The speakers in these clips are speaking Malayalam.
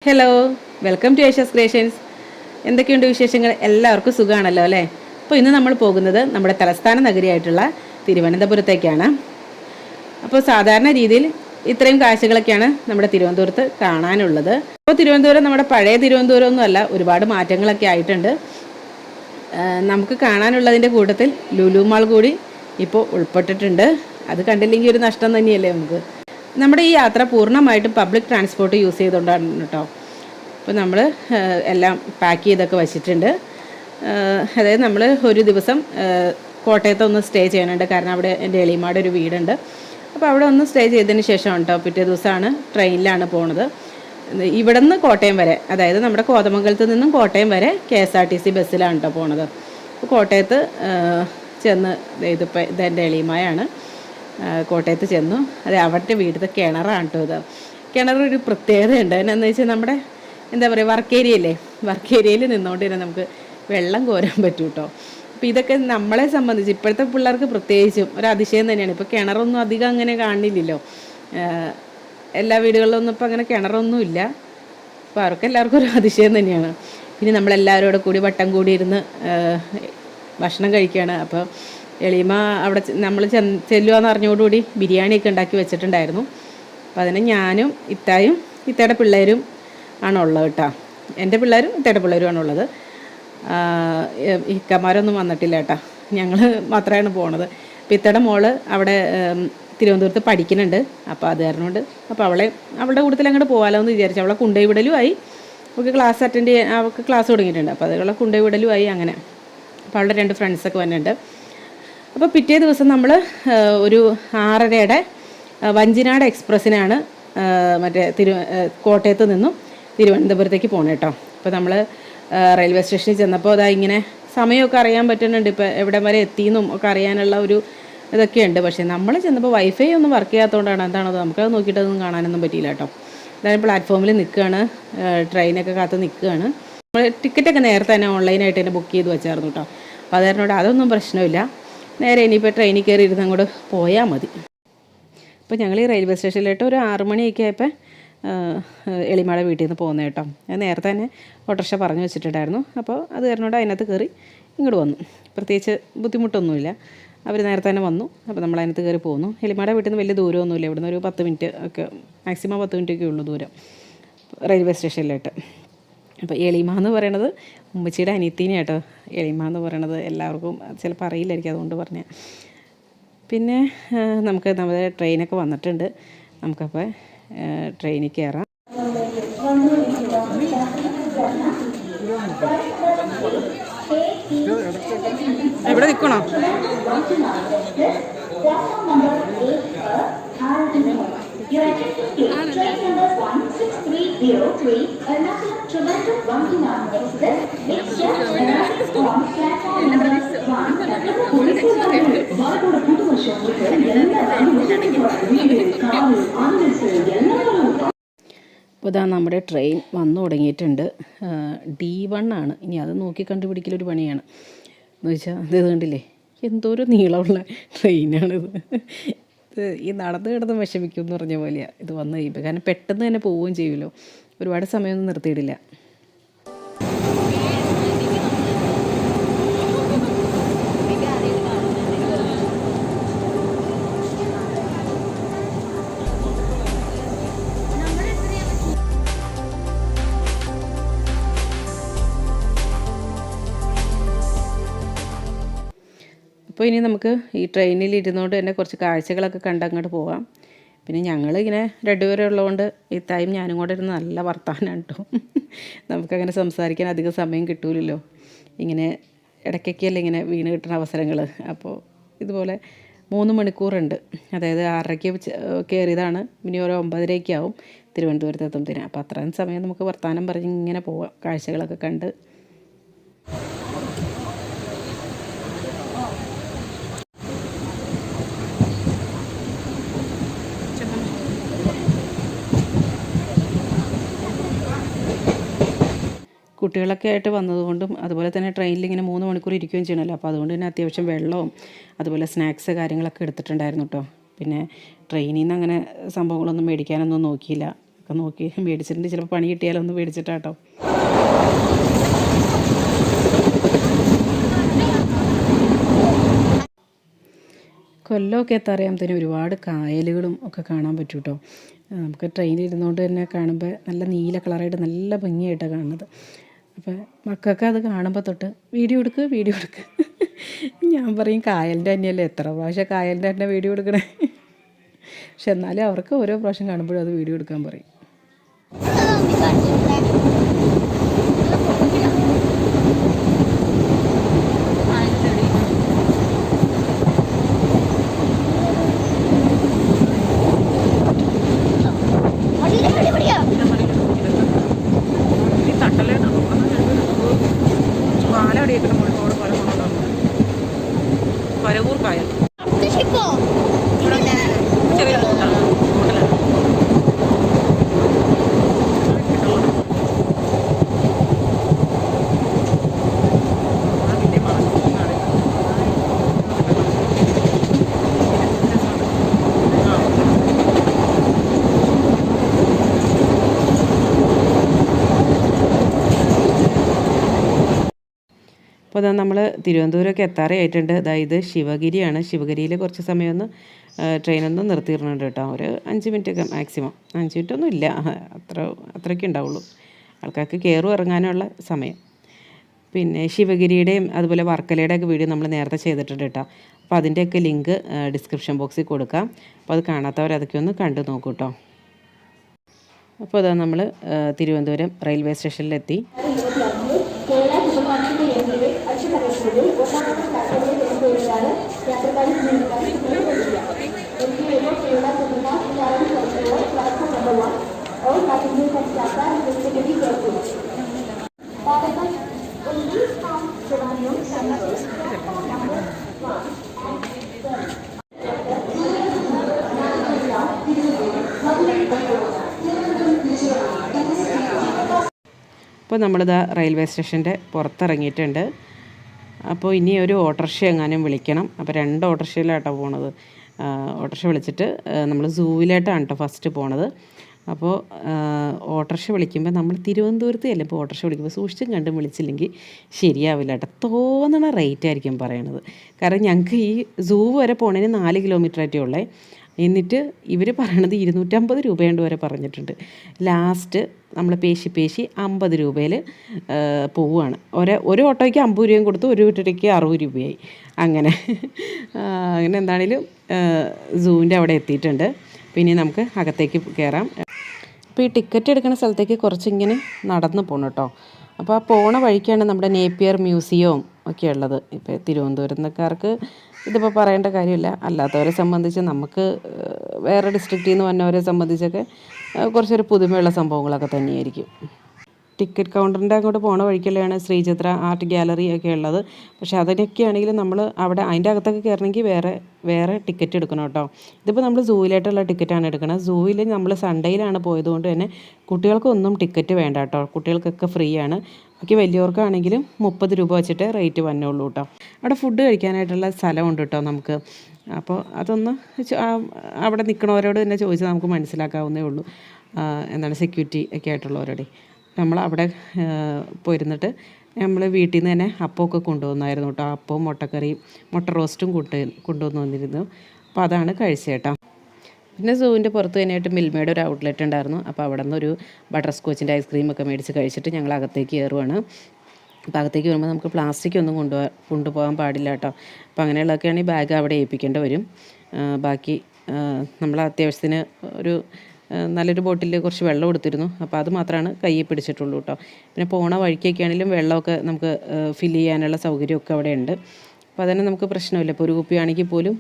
Hello, welcome to Asia's creations. എന്തൊക്കെയുണ്ട് വിശേഷങ്ങൾ? എല്ലാവർക്കും സുഖമാണല്ലോ അല്ലേ? അപ്പോൾ ഇന്ന് നമ്മൾ പോകുന്നത് നമ്മുടെ തലസ്ഥാന നഗരിയായിട്ടുള്ള തിരുവനന്തപുരത്തേക്കാണ്. അപ്പോൾ സാധാരണ രീതിയിൽ ഇത്രയും കാഴ്ചകളൊക്കെയാണ് നമ്മുടെ തിരുവനന്തപുരത്ത് കാണാനുള്ളത്. അപ്പോൾ തിരുവനന്തപുരം നമ്മുടെ പഴയ തിരുവനന്തപുരം ഒന്നുമല്ല, ഒരുപാട് മാറ്റങ്ങളൊക്കെ ആയിട്ടുണ്ട്. നമുക്ക് കാണാനുള്ളതിൻ്റെ കൂട്ടത്തിൽ ലുലു മാൾ കൂടി ഇപ്പോൾ ഉൾപ്പെട്ടിട്ടുണ്ട്. അത് കണ്ടില്ലെങ്കിൽ ഒരു നഷ്ടം തന്നെയല്ലേ നമുക്ക്. നമ്മുടെ ഈ യാത്ര പൂർണ്ണമായിട്ടും പബ്ലിക് ട്രാൻസ്പോർട്ട് യൂസ് ചെയ്തുകൊണ്ടാണ് കേട്ടോ. അപ്പോൾ നമ്മൾ എല്ലാം പാക്ക് ചെയ്തൊക്കെ വച്ചിട്ടുണ്ട്. അതായത് നമ്മൾ ഒരു ദിവസം കോട്ടയത്ത് ഒന്ന് സ്റ്റേ ചെയ്യാനുണ്ട്, കാരണം അവിടെ എൻ്റെ എളിയമ്മയുടെ ഒരു വീടുണ്ട്. അപ്പോൾ അവിടെ ഒന്ന് സ്റ്റേ ചെയ്തതിന് ശേഷമാണ് കേട്ടോ പിറ്റേ ദിവസമാണ് ട്രെയിനിലാണ് പോണത്. ഇവിടെ നിന്ന് കോട്ടയം വരെ, അതായത് നമ്മുടെ കോതമംഗലത്ത് നിന്നും കോട്ടയം വരെ KSRTC ബസ്സിലാണ് കേട്ടോ പോണത്. അപ്പോൾ കോട്ടയത്ത് ചെന്ന് ഇതിപ്പോൾ ഇതെൻ്റെ എളിയമ്മയാണ്. കോട്ടയത്ത് ചെന്നു. അത് അവരുടെ വീട്ടിലത്തെ കിണറാണ് കേട്ടോ. ഇത് കിണറൊരു പ്രത്യേകതയുണ്ട്. എന്നാന്ന് വെച്ചാൽ നമ്മുടെ എന്താ പറയുക, വർക്ക് ഏരിയയിൽ നിന്നുകൊണ്ട് തന്നെ നമുക്ക് വെള്ളം കോരാൻ പറ്റും കേട്ടോ. അപ്പോൾ ഇതൊക്കെ നമ്മളെ സംബന്ധിച്ച് ഇപ്പോഴത്തെ പിള്ളേർക്ക് പ്രത്യേകിച്ചും ഒരു അതിശയം തന്നെയാണ്. ഇപ്പോൾ കിണറൊന്നും അധികം അങ്ങനെ കാണില്ലല്ലോ, എല്ലാ വീടുകളിലൊന്നും ഇപ്പോൾ അങ്ങനെ കിണറൊന്നും ഇല്ല. അപ്പോൾ അവർക്കെല്ലാവർക്കും ഒരു അതിശയം തന്നെയാണ്. പിന്നെ നമ്മളെല്ലാവരോടും കൂടി വട്ടം കൂടി ഇരുന്ന് ഭക്ഷണം കഴിക്കുകയാണ്. അപ്പോൾ എളിമ അവിടെ നമ്മൾ ചെല്ലുകയെന്ന് അറിഞ്ഞോടുകൂടി ബിരിയാണിയൊക്കെ ഉണ്ടാക്കി വെച്ചിട്ടുണ്ടായിരുന്നു. അപ്പോൾ അതിന് ഞാനും ഇത്തയുടെ പിള്ളേരും ആണുള്ളത് കേട്ടോ. എൻ്റെ പിള്ളേരും ഇത്തയുടെ പിള്ളേരും ആണുള്ളത്. ഇക്കമാരൊന്നും വന്നിട്ടില്ല കേട്ടോ, ഞങ്ങൾ മാത്രമാണ് പോണത്. അപ്പോൾ ഇത്തയുടെ മോള് അവിടെ തിരുവനന്തപുരത്ത് പഠിക്കുന്നുണ്ട്. അപ്പോൾ അത് കാരണമുണ്ട്. അപ്പോൾ അവളുടെ കൂട്ടത്തിൽ അങ്ങോട്ട് പോകാമല്ലോ എന്ന് വിചാരിച്ചു. അവളെ കൊണ്ടുപോയി വിടലുമായി. അവൾക്ക് ക്ലാസ് അറ്റൻഡ് ചെയ്യാൻ അവൾക്ക് ക്ലാസ് തുടങ്ങിയിട്ടുണ്ട്. അപ്പോൾ അതുകളെ കൊണ്ടുപോയി വിടലുമായി അങ്ങനെ. അപ്പോൾ അവളുടെ 2 ഫ്രണ്ട്സൊക്കെ വന്നിട്ടുണ്ട്. അപ്പോൾ പിറ്റേ ദിവസം നമ്മൾ ഒരു 6:30 വഞ്ചിനാട് എക്സ്പ്രസ്സിനാണ് മറ്റേ കോട്ടയത്ത് നിന്നും തിരുവനന്തപുരത്തേക്ക് പോകണം കേട്ടോ. അപ്പോൾ നമ്മൾ റെയിൽവേ സ്റ്റേഷനിൽ ചെന്നപ്പോൾ അതാ ഇങ്ങനെ സമയമൊക്കെ അറിയാൻ പറ്റുന്നുണ്ട്. ഇപ്പോൾ എവിടെ വരെ എത്തിയെന്നും ഒക്കെ അറിയാനുള്ള ഒരു ഇതൊക്കെയുണ്ട്. പക്ഷേ നമ്മൾ ചെന്നപ്പോൾ വൈഫൈ ഒന്നും വർക്ക് ചെയ്യാത്തതുകൊണ്ടാണ് എന്താണത് നമുക്കത് നോക്കിയിട്ടൊന്നും കാണാനൊന്നും പറ്റിയില്ല കേട്ടോ. എന്തായാലും പ്ലാറ്റ്ഫോമിൽ നിൽക്കുകയാണ്, ട്രെയിനൊക്കെ കാത്ത് നിൽക്കുകയാണ്. നമ്മൾ ടിക്കറ്റൊക്കെ നേരത്തെ തന്നെ ഓൺലൈനായിട്ട് തന്നെ ബുക്ക് ചെയ്ത് വെച്ചായിരുന്നു കേട്ടോ. അപ്പോൾ അതുകാരണോട് അതൊന്നും പ്രശ്നമില്ല. നേരെ ഇനിയിപ്പോൾ ട്രെയിനിൽ കയറി ഇരുന്ന് അങ്ങോട്ട് പോയാൽ മതി. അപ്പോൾ ഞങ്ങൾ ഈ റെയിൽവേ സ്റ്റേഷനിലായിട്ട് ഒരു 6 മണിയൊക്കെ ആയപ്പോൾ എളിമയുടെ വീട്ടിൽ നിന്ന് പോകുന്നത് കേട്ടോ. ഞാൻ നേരത്തെ തന്നെ ഓട്ടോറിക്ഷ പറഞ്ഞു വെച്ചിട്ടുണ്ടായിരുന്നു. അപ്പോൾ അത് കാരണോട് അതിനകത്ത് കയറി ഇങ്ങോട്ട് വന്നു. പ്രത്യേകിച്ച് ബുദ്ധിമുട്ടൊന്നുമില്ല, അവർ നേരത്തെ തന്നെ വന്നു. അപ്പോൾ നമ്മൾ അതിനകത്ത് കയറി പോകുന്നു. എളിമയുടെ വീട്ടിൽ നിന്ന് വലിയ ദൂരമൊന്നുമില്ല, ഇവിടുന്ന് ഒരു 10 മിനിറ്റ് ഒക്കെ, മാക്സിമം 10 മിനിറ്റൊക്കെ ഉള്ളൂ ദൂരം റെയിൽവേ സ്റ്റേഷനിലായിട്ട്. അപ്പോൾ എളിമ എന്ന് പറയണത് ഉമ്മച്ചിയുടെ അനിയത്തീനെ കേട്ടോ. എളിമ എന്ന് പറയണത് എല്ലാവർക്കും ചിലപ്പോൾ അറിയില്ലായിരിക്കും, അതുകൊണ്ട് പറഞ്ഞാൽ. പിന്നെ നമ്മുടെ ട്രെയിനൊക്കെ വന്നിട്ടുണ്ട്. നമുക്കപ്പോൾ ട്രെയിനിൽ കയറാം. ഇവിടെ നിൽക്കണോ? അപ്പോൾ ഇതാ നമ്മുടെ ട്രെയിൻ വന്നു തുടങ്ങിയിട്ടുണ്ട്. D1 ആണ്. ഇനി അത് നോക്കി കണ്ടുപിടിക്കലൊരു പണിയാണ്. എന്ന് വെച്ചാൽ ഇത് കണ്ടില്ലേ, എന്തോരം നീളമുള്ള ട്രെയിനാണിത്. ഈ നടന്ന് കിടന്ന് വിഷമിക്കും എന്ന് പറഞ്ഞ പോലെയാണ് ഇത് വന്നു കഴിയുമ്പോൾ. കാരണം പെട്ടെന്ന് തന്നെ പോവുകയും ചെയ്യുമല്ലോ, ഒരുപാട് സമയമൊന്നും നിർത്തിയിടില്ല. അപ്പോൾ ഇനി നമുക്ക് ഈ ട്രെയിനിൽ ഇരുന്നുകൊണ്ട് തന്നെ കുറച്ച് കാഴ്ചകളൊക്കെ കണ്ട് അങ്ങോട്ട് പോകാം. പിന്നെ ഞങ്ങളിങ്ങനെ 2 പേരെ ഉള്ളതുകൊണ്ട് ഇത്തായും ഞാനും കൂടെ ഇരുന്ന് നല്ല വർത്തമാനമാണ് കേട്ടോ. നമുക്കങ്ങനെ സംസാരിക്കാൻ അധികം സമയം കിട്ടൂലല്ലോ, ഇങ്ങനെ ഇടയ്ക്കൊക്കെയല്ലേ ഇങ്ങനെ വീണ് കിട്ടുന്ന അവസരങ്ങൾ. അപ്പോൾ ഇതുപോലെ 3 മണിക്കൂറുണ്ട്. അതായത് 6:30 കയറിയതാണ്, ഇനി ഒരു 9:30 ആവും തിരുവനന്തപുരത്ത് എത്തുമ്പത്തിന്. അപ്പോൾ അത്രയും സമയം നമുക്ക് വർത്തമാനം പറഞ്ഞ് ഇങ്ങനെ പോവാം, കാഴ്ചകളൊക്കെ കണ്ട്. കുട്ടികളൊക്കെ ആയിട്ട് വന്നതുകൊണ്ടും അതുപോലെ തന്നെ ട്രെയിനിൽ ഇങ്ങനെ 3 മണിക്കൂർ ഇരിക്കുകയും ചെയ്യണമല്ലോ. അപ്പോൾ അതുകൊണ്ട് തന്നെ അത്യാവശ്യം വെള്ളവും അതുപോലെ സ്നാക്സ് കാര്യങ്ങളൊക്കെ എടുത്തിട്ടുണ്ടായിരുന്നു കേട്ടോ. പിന്നെ ട്രെയിനിൽ നിന്ന് അങ്ങനെ സംഭവങ്ങളൊന്നും മേടിക്കാനൊന്നും നോക്കിയില്ല, ഒക്കെ നോക്കി മേടിച്ചിട്ടുണ്ട്. ചിലപ്പോൾ പണി കിട്ടിയാലൊന്ന് മേടിച്ചിട്ടാട്ടോ. കൊല്ലമൊക്കെ എത്താറിയാകുമ്പോഴത്തേനും ഒരുപാട് കായലുകളും ഒക്കെ കാണാൻ പറ്റും കേട്ടോ. നമുക്ക് ട്രെയിനിൽ ഇരുന്നുകൊണ്ട് തന്നെ കാണുമ്പോൾ നല്ല നീല കളറായിട്ട് നല്ല ഭംഗിയായിട്ടാണ് കാണുന്നത്. അപ്പോൾ മക്കൾക്ക് അത് കാണുമ്പോൾ തൊട്ട് വീഡിയോ എടുക്ക് ഞാൻ പറയും കായലിൻ്റെ തന്നെയല്ലേ, എത്ര പ്രാവശ്യം കായലിൻ്റെ തന്നെ വീഡിയോ എടുക്കണേ. പക്ഷെ എന്നാലും അവർക്ക് ഓരോ പ്രാവശ്യം കാണുമ്പോഴും അത് വീഡിയോ എടുക്കാൻ പറയും. പരവൂർ കായൽ അപ്പോൾ അതാ നമ്മൾ തിരുവനന്തപുരമൊക്കെ എത്താറായിട്ടുണ്ട്. അതായത് ശിവഗിരിയാണ്. ശിവഗിരിയിൽ കുറച്ച് സമയമൊന്ന് ട്രെയിനൊന്ന് നിർത്തിയിടുന്നുണ്ട് കേട്ടോ. ഒരു 5 മിനിറ്റൊക്കെ മാക്സിമം, 5 മിനിറ്റൊന്നും ഇല്ല, അത്രയൊക്കെ ഉണ്ടാവുള്ളൂ ആൾക്കാർക്ക് കയറും ഇറങ്ങാനുള്ള സമയം. പിന്നെ ശിവഗിരിയുടെയും അതുപോലെ വർക്കലയുടെയൊക്കെ വീഡിയോ നമ്മൾ നേരത്തെ ചെയ്തിട്ടുണ്ട് കേട്ടോ. അപ്പോൾ അതിൻ്റെയൊക്കെ ലിങ്ക് ഡിസ്ക്രിപ്ഷൻ ബോക്സിൽ കൊടുക്കാം. അപ്പോൾ അത് കാണാത്തവർ അതൊക്കെ ഒന്ന് കണ്ടു നോക്കൂ കേട്ടോ. അപ്പോൾ അതാ നമ്മൾ തിരുവനന്തപുരം റെയിൽവേ സ്റ്റേഷനിലെത്തി. അപ്പോൾ നമ്മളിതാ റെയിൽവേ സ്റ്റേഷൻ്റെ പുറത്തിറങ്ങിയിട്ടുണ്ട്. അപ്പോൾ ഇനി ഒരു ഓട്ടോറിക്ഷ എങ്ങാനും വിളിക്കണം. അപ്പോൾ 2 ഓട്ടോറിക്ഷയിലാട്ടോ പോണത്. ഓട്ടോറിക്ഷ വിളിച്ചിട്ട് നമ്മൾ സൂവിലായിട്ടാണ് കേട്ടോ ഫസ്റ്റ് പോണത്. അപ്പോൾ ഓട്ടോറിക്ഷ വിളിക്കുമ്പോൾ നമ്മൾ തിരുവനന്തപുരത്ത് ചെല്ലുമ്പോൾ ഓട്ടോറിക്ഷ വിളിക്കുമ്പോൾ സൂക്ഷിച്ചും കണ്ടും വിളിച്ചില്ലെങ്കിൽ ശരിയാവില്ല കേട്ടോ. തോന്നണ റേറ്റ് ആയിരിക്കും പറയണത്. കാരണം ഞങ്ങൾക്ക് ഈ സൂ വരെ പോണതിന് 4 കിലോമീറ്റർ ആയിട്ടേ ഉള്ളേ. എന്നിട്ട് ഇവർ പറയണത് 250 രൂപയുണ്ട് വരെ പറഞ്ഞിട്ടുണ്ട്. ലാസ്റ്റ് നമ്മൾ പേശി 50 രൂപയിൽ പോവുകയാണ്. ഒരു ഓട്ടോയ്ക്ക് 50 രൂപയും കൊടുത്തു, ഒരു ഓട്ടോയ്ക്ക് 60 രൂപയായി. അങ്ങനെ എന്താണേലും സൂവിൻ്റെ അവിടെ എത്തിയിട്ടുണ്ട്. പിന്നെ നമുക്ക് അകത്തേക്ക് കയറാം. അപ്പോൾ ഈ ടിക്കറ്റ് എടുക്കുന്ന സ്ഥലത്തേക്ക് കുറച്ചിങ്ങനെ നടന്ന് പോകണം കേട്ടോ. അപ്പോൾ ആ പോണ വഴിക്കാണ് നമ്മുടെ നേപ്പിയർ മ്യൂസിയവും ഒക്കെ ഉള്ളത്. ഇപ്പോൾ തിരുവനന്തപുരത്തുകാർക്ക് ഇതിപ്പോൾ പറയേണ്ട കാര്യമില്ല. അല്ലാത്തവരെ സംബന്ധിച്ച് നമുക്ക് വേറെ ഡിസ്ട്രിക്റ്റിൽ നിന്ന് വന്നവരെ സംബന്ധിച്ചൊക്കെ കുറച്ചൊരു പുതുമയുള്ള സംഭവങ്ങളൊക്കെ തന്നെയായിരിക്കും. ടിക്കറ്റ് കൗണ്ടറിൻ്റെ അങ്ങോട്ട് പോണ വഴിക്കല്ലാണ് ശ്രീചിത്ര ആർട്ട് ഗാലറി ഒക്കെ ഉള്ളത്. പക്ഷേ അതിനൊക്കെ ആണെങ്കിലും നമ്മൾ അവിടെ അതിൻ്റെ അകത്തൊക്കെ കയറണമെങ്കിൽ വേറെ ടിക്കറ്റ് എടുക്കണം കേട്ടോ. ഇതിപ്പോൾ നമ്മൾ സൂവിലായിട്ടുള്ള ടിക്കറ്റാണ് എടുക്കുന്നത്. സൂവിൽ നമ്മൾ സൺഡേയിലാണ് പോയതുകൊണ്ട് തന്നെ കുട്ടികൾക്കൊന്നും ടിക്കറ്റ് വേണ്ട കേട്ടോ. കുട്ടികൾക്കൊക്കെ ഫ്രീ ആണ്. ബാക്കി വലിയവർക്കാണെങ്കിലും 30 രൂപ വെച്ചിട്ട് റേറ്റ് വന്നുള്ളൂ കേട്ടോ. അവിടെ ഫുഡ് കഴിക്കാനായിട്ടുള്ള സ്ഥലമുണ്ട് കേട്ടോ നമുക്ക്. അപ്പോൾ അതൊന്ന് അവിടെ നിൽക്കണവരോട് തന്നെ ചോദിച്ചാൽ നമുക്ക് മനസ്സിലാക്കാവുന്നേ ഉള്ളൂ. എന്താണ് സെക്യൂരിറ്റി ഒക്കെ ആയിട്ടുള്ളവരോടെ നമ്മളവിടെ പോയിരുന്നിട്ട് നമ്മൾ വീട്ടിൽ നിന്ന് തന്നെ അപ്പമൊക്കെ കൊണ്ടുവന്നായിരുന്നു കേട്ടോ. അപ്പവും മുട്ടക്കറിയും മുട്ട റോസ്റ്റും കൊണ്ടുവന്ന് വന്നിരുന്നു. അപ്പോൾ അതാണ് കഴിച്ചേട്ടാ. പിന്നെ സൂവിൻ്റെ പുറത്ത് തന്നെയായിട്ട് മിൽമയുടെ ഒരു ഔട്ട്ലെറ്റ് ഉണ്ടായിരുന്നു. അപ്പോൾ അവിടെ നിന്നൊരു ബട്ടർ സ്കോച്ചിൻ്റെ ഐസ്ക്രീമൊക്കെ മേടിച്ച് കഴിച്ചിട്ട് ഞങ്ങൾ അകത്തേക്ക് കയറുവാണ്. അപ്പോൾ അകത്തേക്ക് വരുമ്പോൾ നമുക്ക് പ്ലാസ്റ്റിക് ഒന്നും കൊണ്ടുപോകാൻ പാടില്ല കേട്ടോ. അപ്പോൾ അങ്ങനെയുള്ളതൊക്കെ ആണെങ്കിൽ ബാഗ് അവിടെ ഏൽപ്പിക്കേണ്ടി വരും. ബാക്കി നമ്മൾ അത്യാവശ്യത്തിന് ഒരു നല്ലൊരു ബോട്ടിൽ കുറച്ച് വെള്ളം എടുത്തിരുന്നു. അപ്പോൾ അത് മാത്രമാണ് കയ്യിൽ പിടിച്ചിട്ടുള്ളൂ കേട്ടോ. പിന്നെ പോണ വഴിക്കൊക്കെ ആണെങ്കിലും വെള്ളമൊക്കെ നമുക്ക് ഫില്ല് ചെയ്യാനുള്ള സൗകര്യമൊക്കെ അവിടെ ഉണ്ട്. അപ്പോൾ അതന്നെ നമുക്ക് പ്രശ്നമില്ല. ഇപ്പോൾ ഒരു കുപ്പിയാണെങ്കിൽ പോലും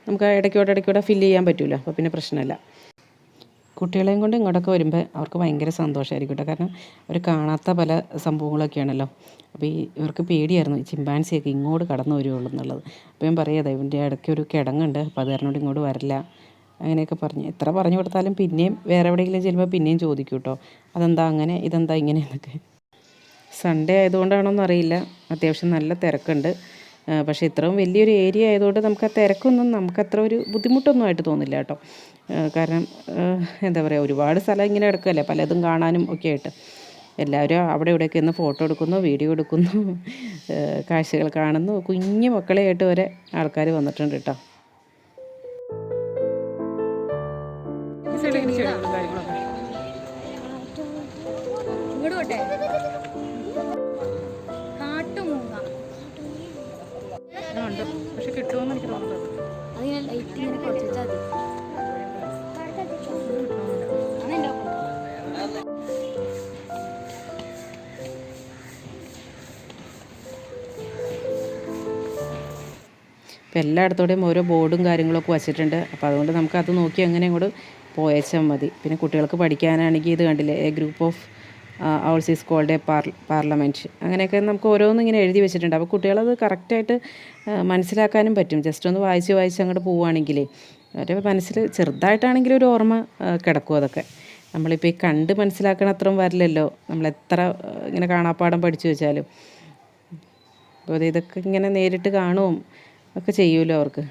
നമുക്ക് ഇടയ്ക്കോടെ ഫില്ല് ചെയ്യാൻ പറ്റില്ല. അപ്പോൾ പിന്നെ പ്രശ്നമില്ല. കുട്ടികളെയും കൊണ്ട് ഇങ്ങോട്ടൊക്കെ വരുമ്പോൾ അവർക്ക് ഭയങ്കര സന്തോഷമായിരിക്കും കേട്ടോ. കാരണം അവർ കാണാത്ത പല സംഭവങ്ങളൊക്കെയാണല്ലോ. അപ്പോൾ ഇവർക്ക് പേടിയായിരുന്നു ചിമ്പാൻസിയൊക്കെ ഇങ്ങോട്ട് കടന്നു വരുള്ളൂ എന്നുള്ളത്. അപ്പോൾ ഞാൻ പറയാതെ ഇവൻ്റെ ഇടയ്ക്ക് ഒരു കിടങ്ങുണ്ട്, അപ്പോൾ അത് കാരണം ഇങ്ങോട്ട് വരില്ല അങ്ങനെയൊക്കെ പറഞ്ഞ് എത്ര പറഞ്ഞു കൊടുത്താലും പിന്നെയും വേറെ എവിടെയെങ്കിലും ചെല്ലുമ്പോൾ പിന്നെയും ചോദിക്കും കേട്ടോ, അതെന്താ അങ്ങനെ ഇതെന്താ ഇങ്ങനെ എന്നൊക്കെ. സൺഡേ ആയതുകൊണ്ടാണോന്ന് അറിയില്ല, അത്യാവശ്യം നല്ല തിരക്കുണ്ട്. പക്ഷേ ഇത്രയും വലിയൊരു ഏരിയ ആയതുകൊണ്ട് നമുക്ക് ആ തിരക്കൊന്നും നമുക്കത്ര ഒരു ബുദ്ധിമുട്ടൊന്നും ആയിട്ട് തോന്നില്ല കേട്ടോ. കാരണം എന്താ പറയുക, ഒരുപാട് സ്ഥലം ഇങ്ങനെ കിടക്കുകയല്ലേ, പലതും കാണാനും ഒക്കെ ആയിട്ട്. എല്ലാവരും അവിടെ ഇവിടെയൊക്കെ ഇന്ന് ഫോട്ടോ എടുക്കുന്നു, വീഡിയോ എടുക്കുന്നു, കാഴ്ചകൾ കാണുന്നു. കുഞ്ഞു മക്കളെ ആയിട്ട് വരെ ആൾക്കാർ വന്നിട്ടുണ്ട് കേട്ടോ. പക്ഷെ കിട്ടുമെന്ന് എനിക്ക് തോന്നുന്നത്. അപ്പോൾ എല്ലായിടത്തോടെയും ഓരോ ബോർഡും കാര്യങ്ങളൊക്കെ വച്ചിട്ടുണ്ട്. അപ്പോൾ അതുകൊണ്ട് നമുക്കത് നോക്കി അങ്ങനെ അങ്ങോട്ട് പോയച്ചാൽ മതി. പിന്നെ കുട്ടികൾക്ക് പഠിക്കാനാണെങ്കിൽ ഇത് കണ്ടില്ലേ, a group of owls is called a parliament, അങ്ങനെയൊക്കെ നമുക്ക് ഓരോന്നും ഇങ്ങനെ എഴുതി വെച്ചിട്ടുണ്ട്. അപ്പോൾ കുട്ടികളത് കറക്റ്റായിട്ട് മനസ്സിലാക്കാനും പറ്റും. ജസ്റ്റ് ഒന്ന് വായിച്ച് അങ്ങോട്ട് പോവുകയാണെങ്കിലേ അവരുടെ മനസ്സിൽ ചെറുതായിട്ടാണെങ്കിലും ഒരു ഓർമ്മ കിടക്കും. അതൊക്കെ നമ്മളിപ്പോൾ ഈ കണ്ട് മനസ്സിലാക്കണ അത്രയും വരില്ലല്ലോ, നമ്മളെത്ര ഇങ്ങനെ കാണാപ്പാടം പഠിച്ചു വെച്ചാലും. അപ്പോൾ ഇതൊക്കെ ഇങ്ങനെ നേരിട്ട് കാണുകയും ഒക്കെ ചെയ്യുമല്ലോ അവർക്ക്.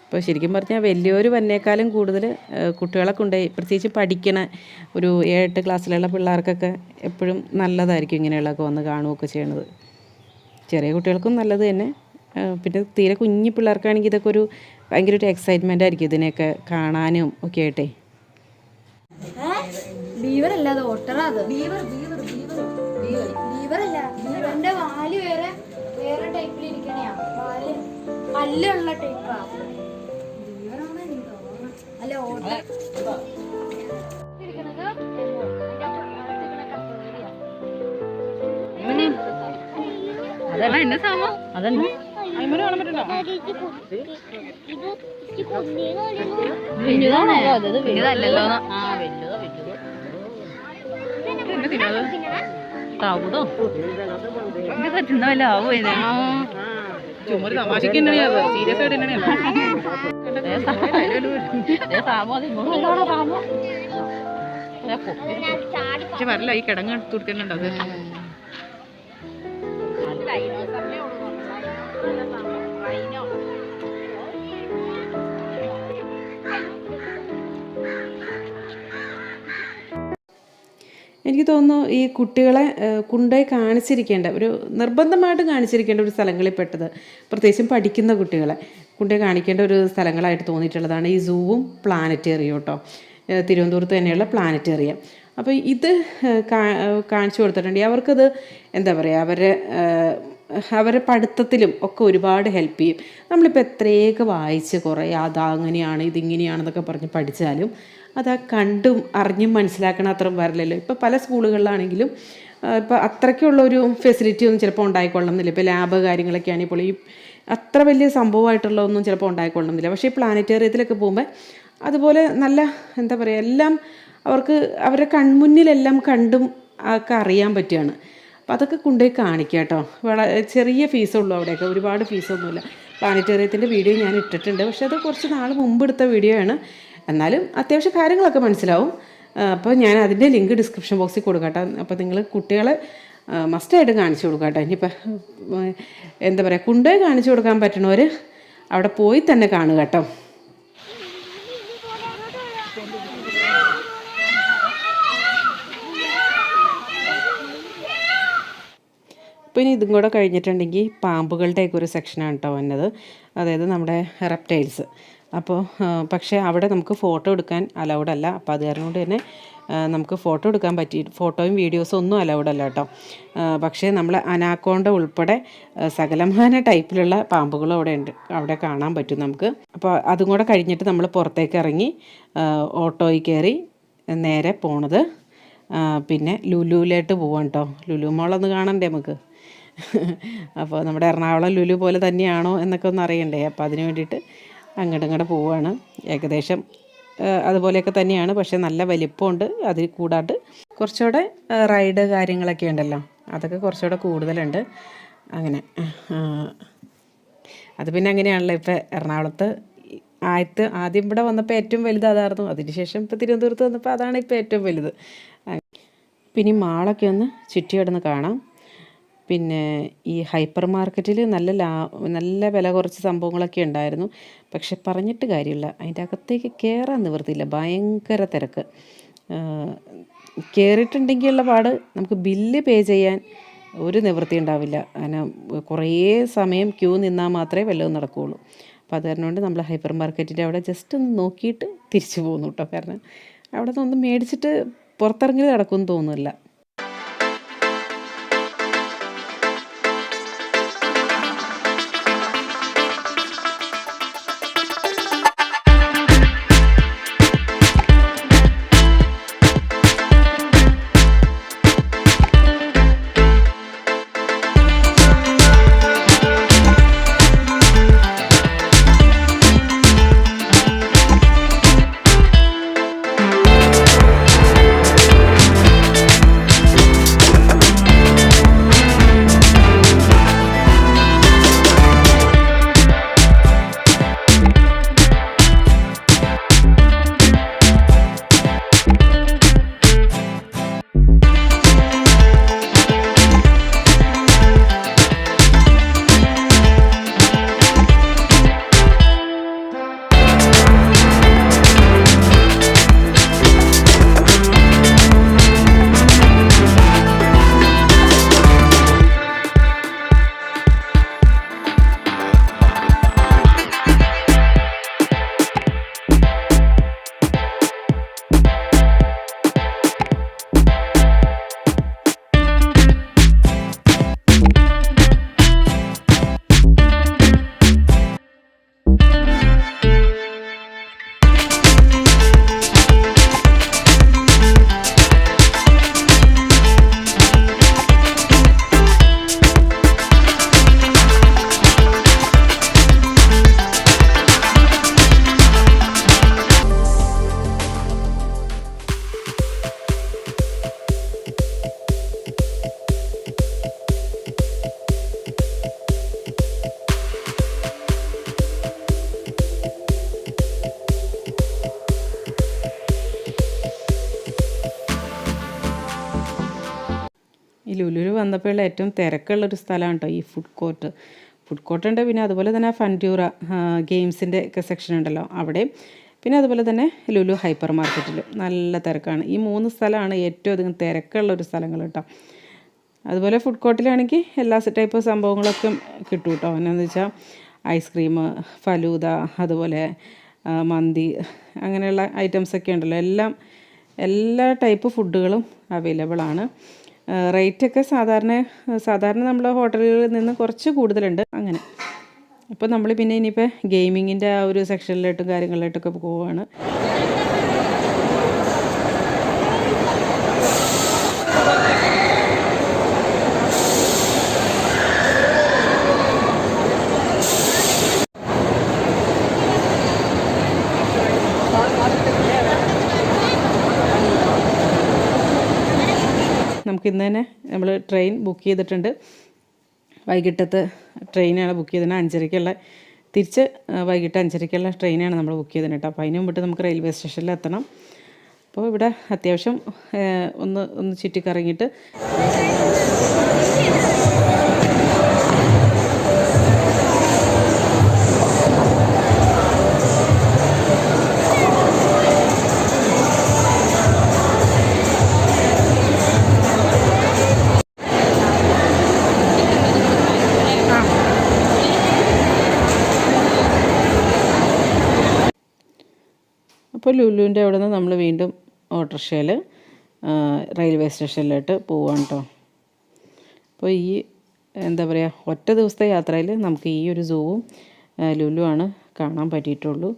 അപ്പോൾ ശരിക്കും പറഞ്ഞാൽ വലിയൊരു വന്നേക്കാളും കൂടുതൽ കുട്ടികളെ കൊണ്ടുപോയി, പ്രത്യേകിച്ച് പഠിക്കണ ഒരു 7-8 ക്ലാസ്സിലുള്ള പിള്ളേർക്കൊക്കെ എപ്പോഴും നല്ലതായിരിക്കും ഇങ്ങനെയുള്ളതൊക്കെ വന്ന് കാണുകയൊക്കെ ചെയ്യണത്. ചെറിയ കുട്ടികൾക്കും നല്ലത് തന്നെ. പിന്നെ തീരെ കുഞ്ഞു പിള്ളേർക്കാണെങ്കിൽ ഇതൊക്കെ ഒരു ഭയങ്കര ഒരു എക്സൈറ്റ്മെൻ്റ് ആയിരിക്കും ഇതിനെയൊക്കെ കാണാനും ഒക്കെ ആയിട്ടേ. ബീവറല്ല, ഓട്ടറാ. ബീവറല്ല, ബീവറിന്റെ വാല് വേറെ വേറെ ടൈപ്പിൽ ഇരിക്കണയാ. വാല് പല്ലുള്ള ടൈപ്പാ. അല്ല, ഓട്ടർ അതല്ല എന്നെ സാമോ, അതന്നെ അയിമന് കാണാൻ പറ്റില്ല. വലുതല്ലല്ലോ. താവൂതോ തിന്ന വല്ല ആവോ. ചുമര് തമാശക്ക് തന്നെയാണ്, സീരിയസ് ആയിട്ട് തന്നെയാണ്. പക്ഷെ വരല്ല, ഈ കിടങ്ങ് എടുത്തു കൊടുക്കുന്നുണ്ട്. അത് എനിക്ക് തോന്നുന്നു ഈ കുട്ടികളെ കൊണ്ടുപോയി കാണിച്ചിരിക്കേണ്ട ഒരു നിർബന്ധമായിട്ട് കാണിച്ചിരിക്കേണ്ട ഒരു സ്ഥലങ്ങളിൽ പെട്ടത്, പ്രത്യേകിച്ചും പഠിക്കുന്ന കുട്ടികളെ കൊണ്ടുപോയി കാണിക്കേണ്ട ഒരു സ്ഥലങ്ങളായിട്ട് തോന്നിയിട്ടുള്ളതാണ് ഈ സൂവും പ്ലാനറ്റേറിയം കേട്ടോ. തിരുവനന്തപുരത്ത് തന്നെയുള്ള പ്ലാനറ്റേറിയം. അപ്പോൾ ഇത് കാണിച്ചു കൊടുത്തിട്ടുണ്ടെങ്കിൽ അവർക്കത് എന്താ പറയുക, അവരെ പഠിത്തത്തിലും ഒക്കെ ഒരുപാട് ഹെൽപ്പ് ചെയ്യും. നമ്മളിപ്പോൾ എത്രയൊക്കെ വായിച്ച് കുറേ അതങ്ങനെയാണ് ഇതിങ്ങനെയാണെന്നൊക്കെ പറഞ്ഞ് പഠിച്ചാലും അത് കണ്ടും അറിഞ്ഞും മനസ്സിലാക്കണ അത്രയും വരില്ലല്ലോ. ഇപ്പോൾ പല സ്കൂളുകളിലാണെങ്കിലും ഇപ്പോൾ അത്രയ്ക്കുള്ളൊരു ഫെസിലിറ്റി ഒന്നും ചിലപ്പോൾ ഉണ്ടായിക്കൊള്ളണമെന്നില്ല. ഇപ്പോൾ ലാബ് കാര്യങ്ങളൊക്കെയാണ് ഇപ്പോൾ ഈ അത്ര വലിയ സംഭവമായിട്ടുള്ളതൊന്നും ചിലപ്പോൾ ഉണ്ടായിക്കൊള്ളണമെന്നില്ല. പക്ഷേ ഈ പ്ലാനറ്റേറിയത്തിലൊക്കെ പോകുമ്പോൾ അതുപോലെ നല്ല എന്താ പറയുക, എല്ലാം അവർക്ക് അവരുടെ കൺമുന്നിലെല്ലാം കണ്ടും ഒക്കെ അറിയാൻ പറ്റുകയാണ്. അപ്പോൾ അതൊക്കെ കൊണ്ടുപോയി കാണിക്കുക കേട്ടോ. വളരെ ചെറിയ ഫീസുള്ളൂ അവിടെയൊക്കെ, ഒരുപാട് ഫീസൊന്നുമില്ല. പ്ലാനറ്റേറിയത്തിൻ്റെ വീഡിയോ ഞാൻ ഇട്ടിട്ടുണ്ട്, പക്ഷേ അത് കുറച്ച് നാൾ മുമ്പ് എടുത്ത വീഡിയോ ആണ്. എന്നാലും അത്യാവശ്യം കാര്യങ്ങളൊക്കെ മനസ്സിലാവും. അപ്പോൾ ഞാൻ അതിൻ്റെ ലിങ്ക് ഡിസ്ക്രിപ്ഷൻ ബോക്സിൽ കൊടുക്കാം കേട്ടോ. അപ്പോൾ നിങ്ങൾ കുട്ടികളെ മസ്റ്റായിട്ട് കാണിച്ചു കൊടുക്കാം കേട്ടോ. ഇനിയിപ്പോൾ എന്താ പറയുക, കൊണ്ടുപോയി കാണിച്ചു കൊടുക്കാൻ പറ്റണവർ അവിടെ പോയി തന്നെ കാണുക കേട്ടോ. അപ്പോൾ ഇനി ഇതും കൂടെ കഴിഞ്ഞിട്ടുണ്ടെങ്കിൽ പാമ്പുകളുടെയൊക്കെ ഒരു സെക്ഷനാണ് കേട്ടോ വന്നത്, അതായത് നമ്മുടെ റെപ്റ്റൈൽസ്. അപ്പോൾ പക്ഷേ അവിടെ നമുക്ക് ഫോട്ടോ എടുക്കാൻ അലൗഡ് അല്ല. അപ്പോൾ അത് കാരണം കൊണ്ട് തന്നെ നമുക്ക് ഫോട്ടോ എടുക്കാൻ ഫോട്ടോയും വീഡിയോസും ഒന്നും അലൗഡ് അല്ല കേട്ടോ. പക്ഷേ നമ്മൾ അനാക്കോണ്ട ഉൾപ്പെടെ സകലമാന ടൈപ്പിലുള്ള പാമ്പുകളും അവിടെ ഉണ്ട്, അവിടെ കാണാൻ പറ്റും നമുക്ക്. അപ്പോൾ അതും കൂടെ കഴിഞ്ഞിട്ട് നമ്മൾ പുറത്തേക്ക് ഇറങ്ങി ഓട്ടോയിൽ കയറി നേരെ പോണത് പിന്നെ ലുലുവിലോട്ട് പോവാം കേട്ടോ. ലുലു മോളൊന്ന് കാണണ്ടേ നമുക്ക്. അപ്പോൾ നമ്മുടെ എറണാകുളം ലുലു പോലെ തന്നെയാണോ എന്നൊക്കെ ഒന്ന് അറിയണ്ടേ. അപ്പോൾ അതിന് വേണ്ടിയിട്ട് അങ്ങോട്ട് പോവുകയാണ്. ഏകദേശം അതുപോലെയൊക്കെ തന്നെയാണ്, പക്ഷേ നല്ല വലിപ്പമുണ്ട്. അതിൽ കൂടാണ്ട് കുറച്ചുകൂടെ റൈഡ് കാര്യങ്ങളൊക്കെ ഉണ്ടല്ലോ, അതൊക്കെ കുറച്ചുകൂടെ കൂടുതലുണ്ട്. അങ്ങനെ അത് പിന്നെ അങ്ങനെയാണല്ലോ. ഇപ്പോൾ എറണാകുളത്ത് ആദ്യം ഇവിടെ വന്നപ്പോൾ ഏറ്റവും വലുത് അതായിരുന്നു. അതിനുശേഷം ഇപ്പോൾ തിരുവനന്തപുരത്ത് വന്നപ്പോൾ അതാണ് ഇപ്പോൾ ഏറ്റവും വലുത്. പിന്നെ മാളൊക്കെ ഒന്ന് ചുറ്റി കിടന്ന് കാണാം. പിന്നെ ഈ ഹൈപ്പർ മാർക്കറ്റിൽ നല്ല വില കുറച്ച് സംഭവങ്ങളൊക്കെ ഉണ്ടായിരുന്നു. പക്ഷെ പറഞ്ഞിട്ട് കാര്യമില്ല, അതിൻ്റെ അകത്തേക്ക് കയറാൻ നിവൃത്തിയില്ല, ഭയങ്കര തിരക്ക്. കയറിയിട്ടുണ്ടെങ്കിലുള്ള പാട് നമുക്ക് ബില്ല് പേ ചെയ്യാൻ ഒരു നിവൃത്തി ഉണ്ടാവില്ല. അങ്ങനെ കുറേ സമയം ക്യൂ നിന്നാൽ മാത്രമേ വല്ലതും നടക്കുകയുള്ളൂ. അപ്പോൾ അത് കാരണം കൊണ്ട് നമ്മൾ ഹൈപ്പർ മാർക്കറ്റിൻ്റെ അവിടെ ജസ്റ്റ് ഒന്ന് നോക്കിയിട്ട് തിരിച്ചു പോകുന്നു കേട്ടോ. കാരണം അവിടെ നിന്നൊന്നും മേടിച്ചിട്ട് പുറത്തിറങ്ങി നടക്കുമെന്ന് തോന്നുന്നില്ല. ഈ ലുലുവിൽ വന്നപ്പോഴുള്ള ഏറ്റവും തിരക്കുള്ളൊരു സ്ഥലമാണ് കേട്ടോ ഈ ഫുഡ് കോർട്ട് ഉണ്ട്. പിന്നെ അതുപോലെ തന്നെ ഫൻറ്റ്യൂറ ഗെയിംസിൻ്റെ ഒക്കെ സെക്ഷൻ ഉണ്ടല്ലോ അവിടെയും, പിന്നെ അതുപോലെ തന്നെ ലുലു ഹൈപ്പർ മാർക്കറ്റിൽ നല്ല തിരക്കാണ്. ഈ 3 സ്ഥലമാണ് ഏറ്റവും അധികം തിരക്കുള്ളൊരു സ്ഥലങ്ങൾ കേട്ടോ. അതുപോലെ ഫുഡ് കോർട്ടിലാണെങ്കിൽ എല്ലാ ടൈപ്പ് സംഭവങ്ങളൊക്കെ കിട്ടും കേട്ടോ. എന്നാന്ന് വെച്ചാൽ ഐസ്ക്രീം, ഫലൂദ, അതുപോലെ മന്തി, അങ്ങനെയുള്ള ഐറ്റംസൊക്കെ ഉണ്ടല്ലോ. എല്ലാ ടൈപ്പ് ഫുഡുകളും അവൈലബിൾ ആണ്. റേറ്റൊക്കെ സാധാരണ നമ്മുടെ ഹോട്ടലുകളിൽ നിന്ന് കുറച്ച് കൂടുതലുണ്ട് അങ്ങനെ. അപ്പോൾ നമ്മൾ പിന്നെ ഇനിയിപ്പോൾ ഗെയിമിങ്ങിൻ്റെ ആ ഒരു സെക്ഷനിലോട്ടും കാര്യങ്ങളിലോട്ടൊക്കെ പോവുകയാണ്. നമുക്കിന്ന് തന്നെ നമ്മൾ ട്രെയിൻ ബുക്ക് ചെയ്തിട്ടുണ്ട്. വൈകിട്ടത്തെ ട്രെയിനാണ് ബുക്ക് ചെയ്തത്. 5:30-ക്കുള്ള തിരിച്ച് വൈകിട്ട് 5:30-ക്കുള്ള ട്രെയിനാണ് നമ്മൾ ബുക്ക് ചെയ്തത് കേട്ടോ. അപ്പോൾ അതിന് മുമ്പിട്ട് നമുക്ക് റെയിൽവേ സ്റ്റേഷനിൽ എത്തണം. അപ്പോൾ ഇവിടെ അത്യാവശ്യം ഒന്ന് ചുറ്റിക്കറങ്ങിയിട്ട് അപ്പോൾ ലുലുവിൻ്റെ അവിടെ നിന്ന് നമ്മൾ വീണ്ടും ഓട്ടോറിക്ഷയിൽ റെയിൽവേ സ്റ്റേഷനിലോട്ട് പോവാണ് കേട്ടോ. അപ്പോൾ ഈ എന്താ പറയുക, ഒറ്റ ദിവസത്തെ യാത്രയിൽ നമുക്ക് ഈ ഒരു സൂവും ലുലുവാണ് കാണാൻ പറ്റിയിട്ടുള്ളൂ.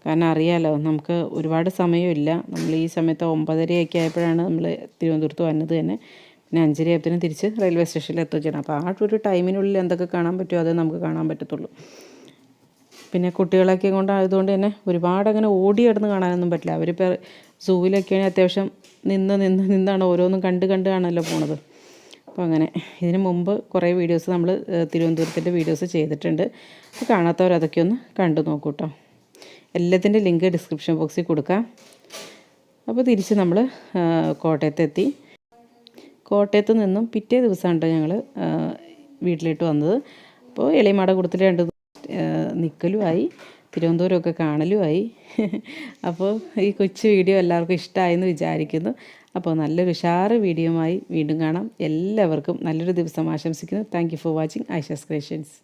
കാരണം അറിയാമല്ലോ, നമുക്ക് ഒരുപാട് സമയമില്ല. നമ്മൾ ഈ സമയത്ത് 9:30 ആയപ്പോഴാണ് നമ്മൾ തിരുവനന്തപുരത്ത് വന്നത് തന്നെ. പിന്നെ 5:30 ആയപ്പോഴത്തേനും തിരിച്ച് റെയിൽവേ സ്റ്റേഷനിൽ എത്തുകയും ചെയ്യണം. അപ്പോൾ ആ ഒരു ടൈമിനുള്ളിൽ എന്തൊക്കെ കാണാൻ പറ്റുമോ അത് നമുക്ക് കാണാൻ പറ്റത്തുള്ളൂ. പിന്നെ കുട്ടികളൊക്കെ കൊണ്ടായതുകൊണ്ട് തന്നെ ഒരുപാട് അങ്ങനെ ഓടി കിടന്ന് കാണാനൊന്നും പറ്റില്ല. അവരിപ്പോൾ സൂവിലൊക്കെയാണെങ്കിൽ അത്യാവശ്യം നിന്നാണ് ഓരോന്നും കണ്ടാണല്ലോ പോണത്. അപ്പോൾ അങ്ങനെ ഇതിന് മുമ്പ് കുറേ വീഡിയോസ് നമ്മൾ തിരുവനന്തപുരത്തിൻ്റെ വീഡിയോസ് ചെയ്തിട്ടുണ്ട്. അപ്പോൾ കാണാത്തവർ അതൊക്കെ ഒന്ന് കണ്ടു നോക്കൂ കേട്ടോ. എല്ലാത്തിൻ്റെ ലിങ്ക് ഡിസ്ക്രിപ്ഷൻ ബോക്സിൽ കൊടുക്കാം. അപ്പോൾ തിരിച്ച് നമ്മൾ കോട്ടയത്തെത്തി. കോട്ടയത്ത് നിന്നും പിറ്റേ ദിവസമാണ് കേട്ടോ ഞങ്ങൾ വീട്ടിലോട്ട് വന്നത്. അപ്പോൾ എളിയമാട കൂട്ടത്തിൽ 2 നിൽക്കലുമായി, തിരുവനന്തപുരമൊക്കെ കാണലുമായി. അപ്പോൾ ഈ കൊച്ചു വീഡിയോ എല്ലാവർക്കും ഇഷ്ടമായെന്ന് വിചാരിക്കുന്നു. അപ്പോൾ നല്ലൊരു ഉഷാറ് വീഡിയോയുമായി വീണ്ടും കാണാം. എല്ലാവർക്കും നല്ലൊരു ദിവസം ആശംസിക്കുന്നു. Thank you for watching Aisha's creations.